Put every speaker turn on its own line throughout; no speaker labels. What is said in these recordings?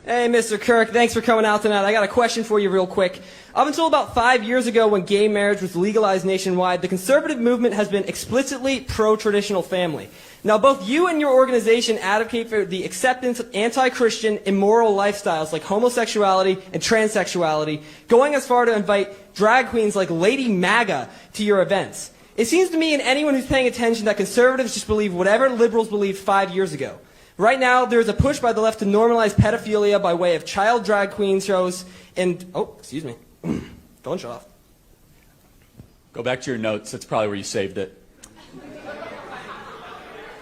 Hey, Mr. Kirk, thanks for coming out tonight. I got a question for you real quick. Up until about 5 years ago when gay marriage was legalized nationwide, the conservative movement has been explicitly pro-traditional family. Now, both you and your organization advocate for the acceptance of anti-Christian, immoral lifestyles like homosexuality and transsexuality, going as far to invite drag queens like Lady MAGA to your events. It seems to me and anyone who's paying attention that conservatives just believe whatever liberals believed 5 years ago. Right now, there's a push by the left to normalize pedophilia by way of child drag queen shows and... Oh, excuse me. Phone shut off.
Go back to your notes. That's probably where you saved it.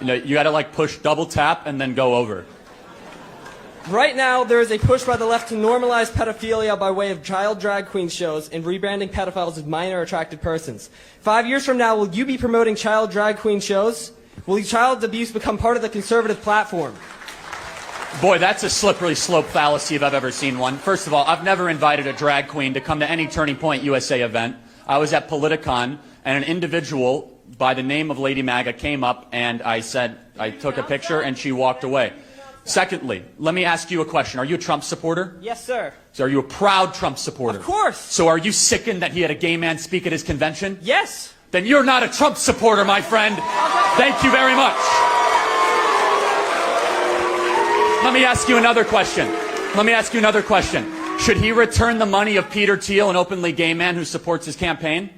You know, you got to like push double tap and then go over.
Right now, there is a push by the left to normalize pedophilia by way of child drag queen shows and rebranding pedophiles as minor attracted persons. 5 years from now, will you be promoting child drag queen shows? Will child abuse become part of the conservative platform?
Boy, that's a slippery slope fallacy if I've ever seen one. First of all, I've never invited a drag queen to come to any Turning Point USA event. I was at Politicon, and an individual by the name of Lady MAGA came up, and I took a picture, and she walked away. Secondly, let me ask you a question. Are you a Trump supporter?
Yes, sir.
So are you a proud Trump supporter?
Of course.
So are you sickened that he had a gay man speak at his convention?
Yes.
Then you're not a Trump supporter, my friend. Thank you very much. Let me ask you another question. Should he return the money of Peter Thiel, an openly gay man who supports his campaign?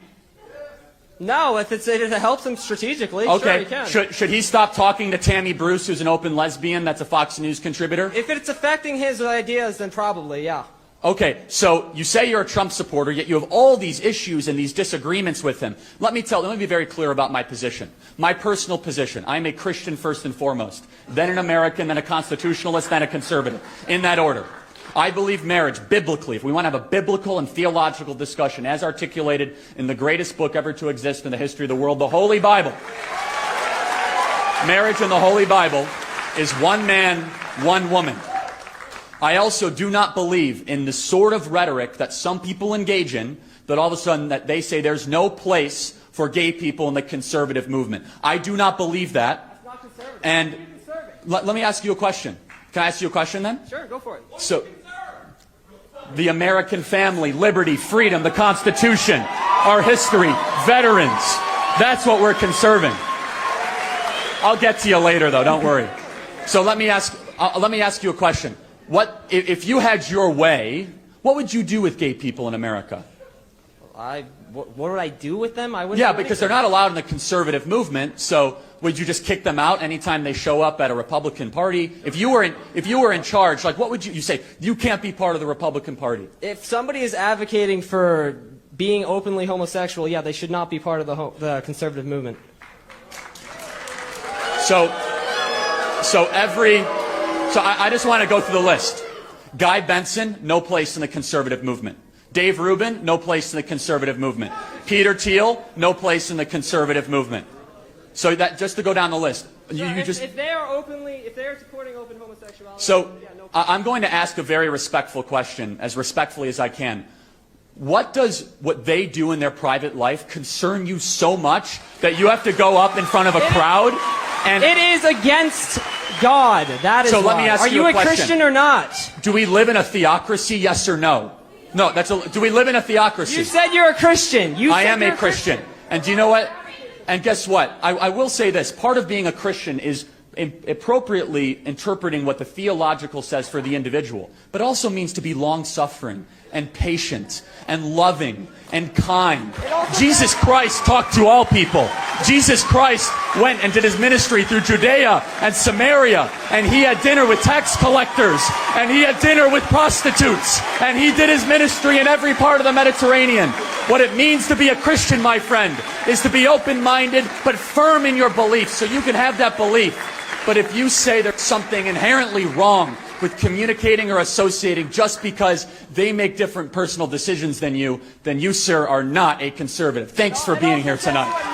No, if it helps him strategically,
okay.
Sure he can.
Should he stop talking to Tammy Bruce, who's an open lesbian that's a Fox News contributor?
If it's affecting his ideas, then probably, yeah.
Okay, so you say you're a Trump supporter, yet you have all these issues and these disagreements with him. Let me be very clear about my position. My personal position. I am a Christian first and foremost, then an American, then a constitutionalist, then a conservative. In that order. I believe marriage, biblically, if we want to have a biblical and theological discussion, as articulated in the greatest book ever to exist in the history of the world, the Holy Bible. Marriage in the Holy Bible is one man, one woman. I also do not believe in the sort of rhetoric that some people engage in, that all of a sudden that they say there's no place for gay people in the conservative movement. I do not believe that.
That's not conservative.
And let me ask you a question. Can I ask you a question then?
Sure, go for it.
So, the American family, liberty, freedom, the Constitution, our history, veterans, that's what we're conserving. I'll get to you later though, don't worry. So let me ask you a question. If you had your way, what would you do with gay people in America?
What would I do with them? I wouldn't.
Yeah, because they're not allowed in the conservative movement. So would you just kick them out anytime they show up at a Republican Party? If you were in charge, like what would you say? You can't be part of the Republican Party. If
somebody is advocating for being openly homosexual, yeah, they should not be part of the conservative movement.
So I just want to go through the list. Guy Benson, no place in the conservative movement. Dave Rubin, no place in the conservative movement. Peter Thiel, no place in the conservative movement. So that just to go down the list.
If they are supporting open homosexuality.
So
yeah, no
I'm going to ask a very respectful question, as respectfully as I can. What does what they do in their private life concern you so much that you have to go up in front of a crowd? And
it is against God. That is
so let me ask you a question.
Are you a Christian or not?
Do we live in a theocracy, yes or no? No, do we live in a theocracy?
You said you're a Christian.
I am a Christian. And do you know what? And guess what? I will say this. Part of being a Christian is appropriately interpreting what the theological says for the individual, but also means to be long-suffering and patient and loving and kind. Jesus Christ talked to all people. Jesus Christ went and did his ministry through Judea and Samaria, and he had dinner with tax collectors, and he had dinner with prostitutes, and he did his ministry in every part of the Mediterranean. What it means to be a Christian, my friend, is to be open-minded but firm in your beliefs, so you can have that belief. But if you say there's something inherently wrong with communicating or associating just because they make different personal decisions than you, sir, are not a conservative. Thanks for being here tonight.